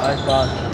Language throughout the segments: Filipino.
Nice ball.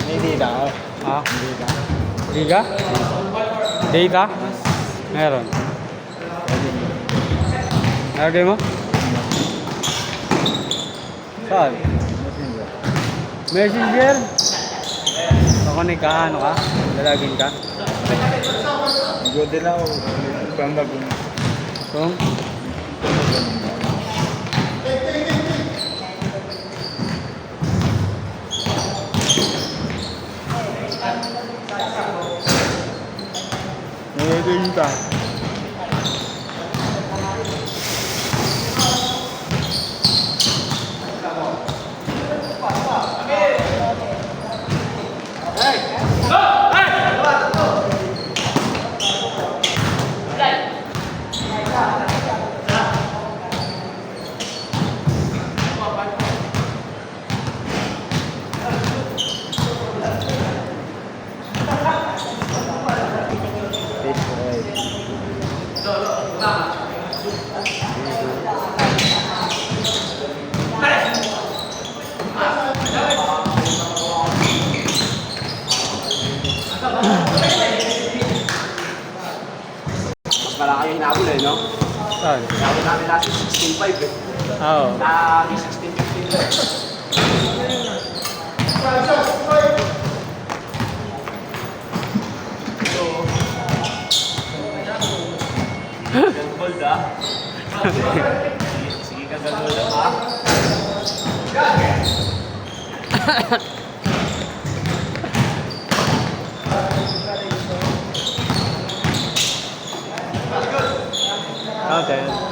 May dita ako. Ah, Dita. di ka? Data? Meron. Lagay mo? Saan? Messenger? Nakunik ka, ano ka? Lalagin ka? Good din ako. Pambagong. Kung? Dita. Mas malaki yung hinabol eh, no? Saan? Hinabol namin natin 16.5 eh. Oo. Naging 16.15 eh. So, gold ah. Sige ka gold ah. Okay.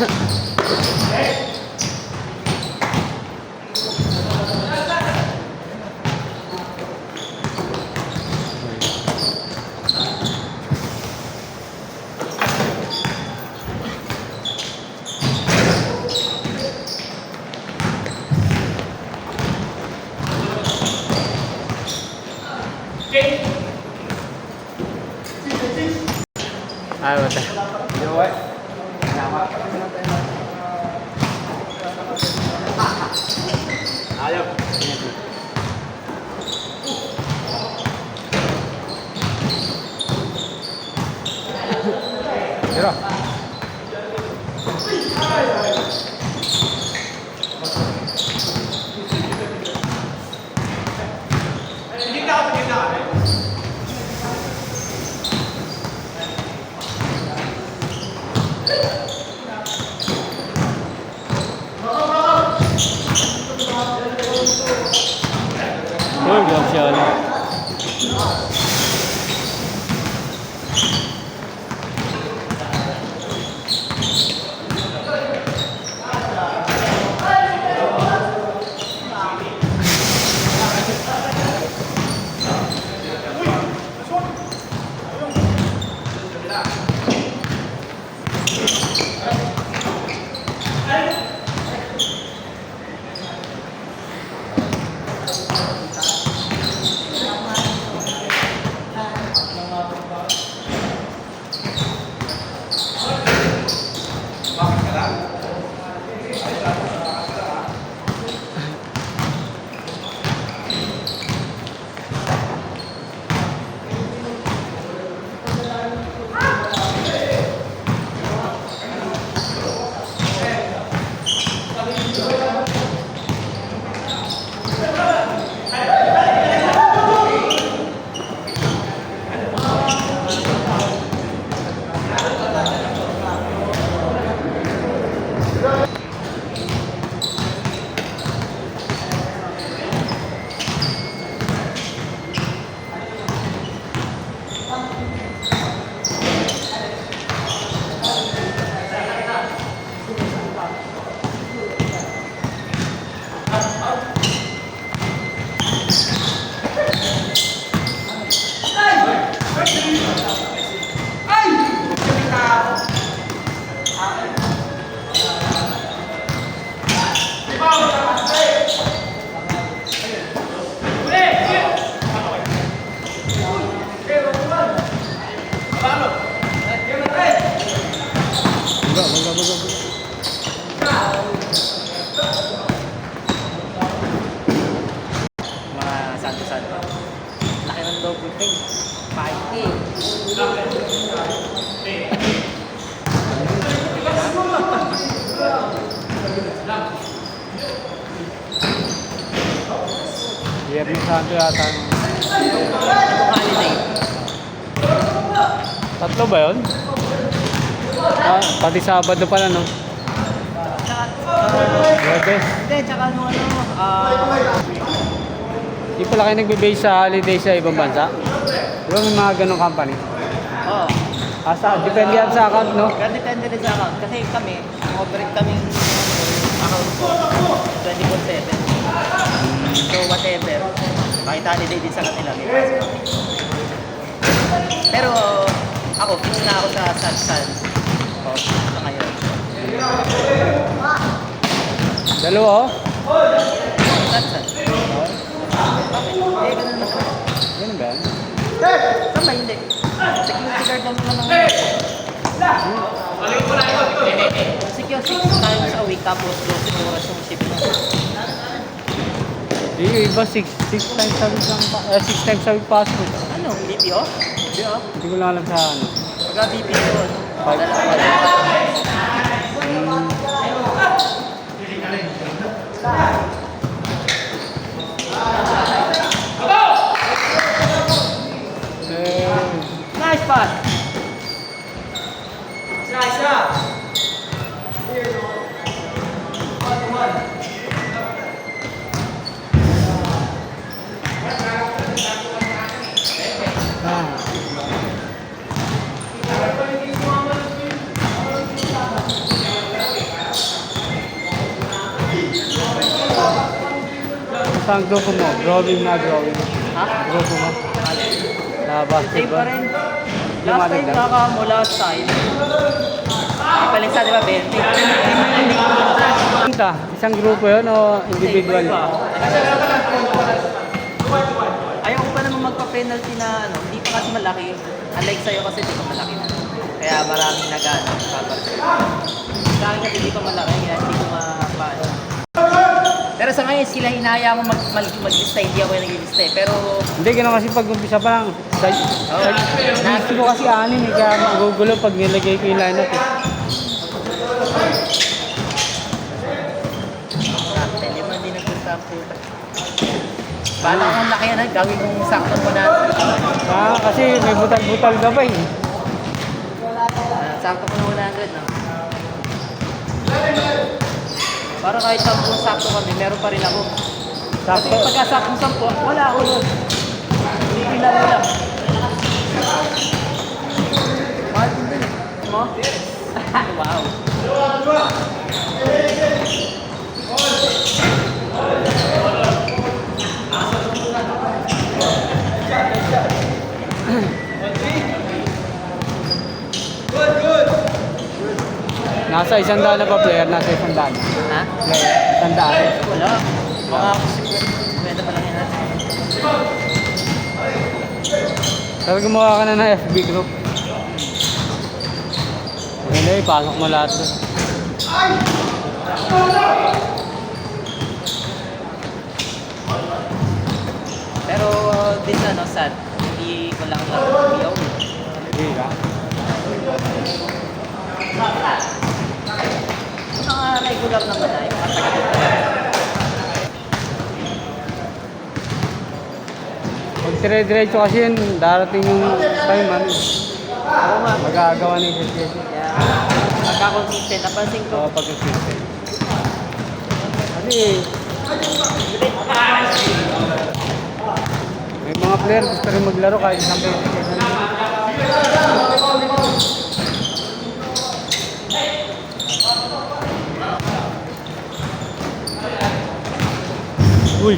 Ay, wala. Ayaw. Tira. Uy, gawag siya. Mga santo-santo. Laki ng double pay. 5K. Biyernes Santo yata. Holiday. Tatlo ba yun? Ah, pati Sabado pala, no? Tsaka, Webes. hindi, tsaka ano, Di pala kayo nagbe-base sa holiday sa ibang bansa? Di ba may mga ganong company? oo. Depende yan sa account, no? Pero depende rin sa account. Kasi kami, operate kami yung account ko 24/7. So whatever, kahit holiday din sa kanila. May pasok. Pero ako, fix na ako sa San. O, sa ngayon. Dalawa, oh. San. Bakit? Eh, ganun na sa Ganun ba yan? Saan ba hindi? Security guard lang naman ang secure 6 times a week tapos 12 oras yung shift mo. Yung iba, 6 times a week lang pa. 6 times a week passport. Ano? BPO? BPO? Hindi ko lang alam sa ano. Pagka BPO. Five. Nice pass! Saan grupo mo? Drawing na drawing. Ha? Grupo mo? Sa Same pa basketball? rin. Yung Last ano time lang? kaka mo, last time. Ipalinsa, di ba, 20? Hindi ko Punta, isang grupo yun o individual? Ayaw ko pa naman magpa-penalty na ano, hindi pa kasi malaki. Unlike sa'yo kasi di pa malaki na. Kaya maraming nag-ano, paparse. Sa akin kasi di pa malaki, kaya hindi ko ma-paano. Pero sa ngayon, sila hinaya mo mag-lista, hindi ako yung nag-lista eh. Pero, Hindi, gano'n kasi pag-umpisa pa lang. Gusto ko kasi anin eh, kaya magugulo pag nilagay ko yung lineup eh. hindi mo hindi nagpunta ang puta. Paano kung laki yan, gawin mong sakto mo na. Kasi may butal-butal ka pa eh. Sakto mo na 100, no? Para kahit 10 sakto kami, meron pa rin ako. Kasi Sakto. pagka-saktong 10, wala ako doon. Hindi laro lang. Mahal din din. Mo? Wow. Nasa 100 na pa player, nasa 100 na. Ha? Player, 100. Wala. Mga kwenta pa lang yan. Pero gumawa ka na ng FB group. Ano ipasok mo lahat doon. Pero din ano, sad. Hindi ko lang hindi ako. Hindi ka? Mga regular naman ay mga taga-taga. Pag dire-diretso kasi yun, darating yung time ano. Oo nga. Magagawa ng exercise. Kaya pagka-consistent, napansin ko. Pag-consistent. Kasi may mga player gusto rin maglaro kahit isang beses. Uy!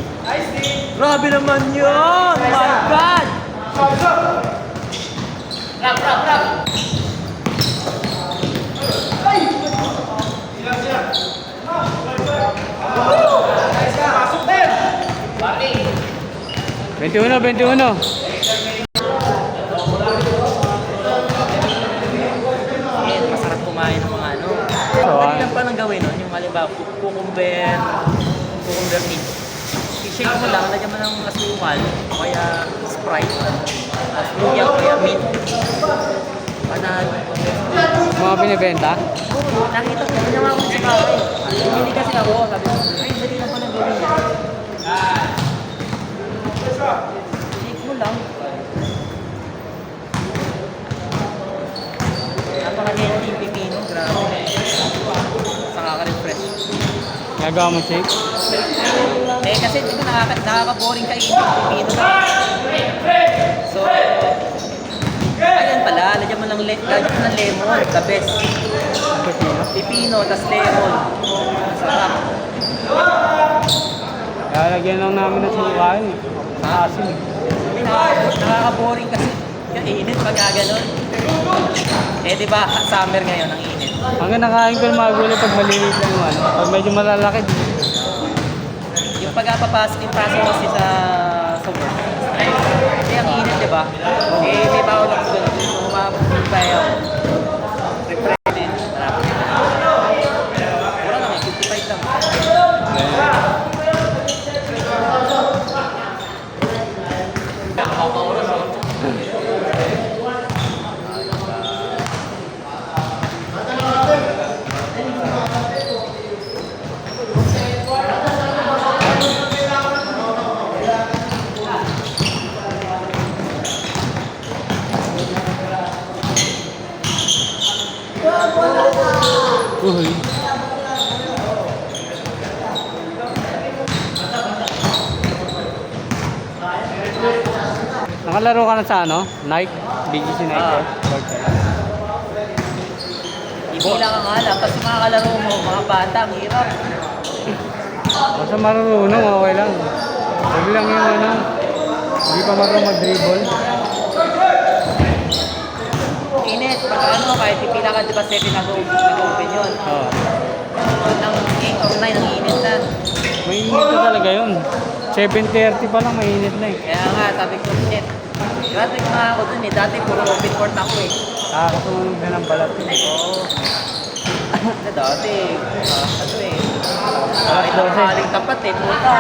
Grabe naman yun! My God! Bentuno, 21. Ayan, masarap kumain ng mga ano. Dali lang pa nang gawin nun, yung halimbawa, cucumber meat. I-shake mo lang, lagyan mo ng asukal, o kaya Sprite, tapos luya, o kaya mint. Panalo. Mga binibenta? Oo, nakita ko, ginawa ko sa bahay. Hindi kasi ako, sabi ko, ay, dali lang pa nang gawin yan. Shake mo lang. Napaka-healthy yung pipino, grabe. Saka ka-refresh. Nagawa mo shake? Eh kasi di ba nakaka-boring kainin yung pipino lang. So, ayun pala, lagyan mo ng lemon, the best. Pipino, tas lemon. Masarap. Lalagyan lang namin ng sukain eh. Asin eh. Nakaka-boring kasi yung init pag gano'n. Eh di ba summer ngayon ang init. Hanggang nakain ko ng mga gulay pag maliliit lang yung ano. Pag medyo malalaki, Yung pagpapasok yung pasok kasi sa work. Kasi ang init, di ba? Eh, may bawal ako doon. Umabaya ako. Refresh din. Marami. Wala lang eh, 55 lang. uy. Nakalaro ka na sa ano? Nike? BGC Nike? Ah. Courtside. Hindi lang ang alam. Kasi mga kalaro mo, mga bata, ang hirap. Basta marunong, okay lang. Huwag lang yung ano, hindi pa marunong mag-dribble. Init, pag ano, kahit pipila ka, di ba 7 nag-open yun. Oo. Ng 8 or 9, ang init na. Mainit na talaga yun. 7:30 pa lang, mainit na eh. Kaya nga, sabi ko, shit. Dati mga ako dun eh, dati puro open court ako eh. Nakakatulog na ng balat yun. Oo. Kasi dati, ano eh, Alas ito 12. kaling tapat eh, puta.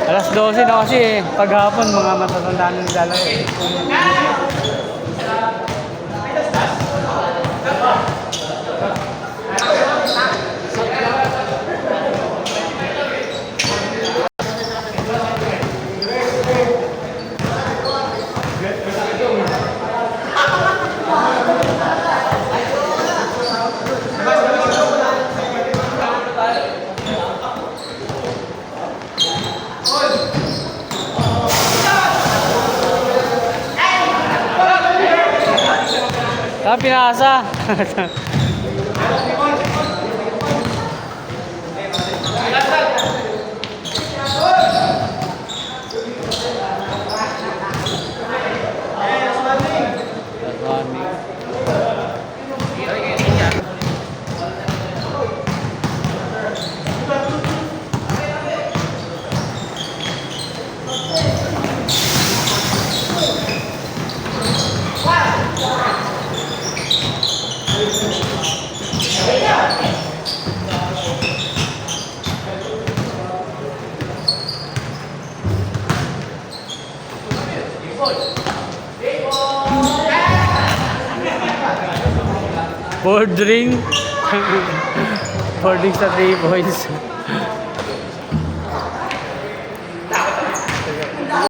Alas 12 na kasi eh. Paghapon, mga matatanda na naglalaro eh. Saan pinasa? Board ring. Boarding sa 3 points.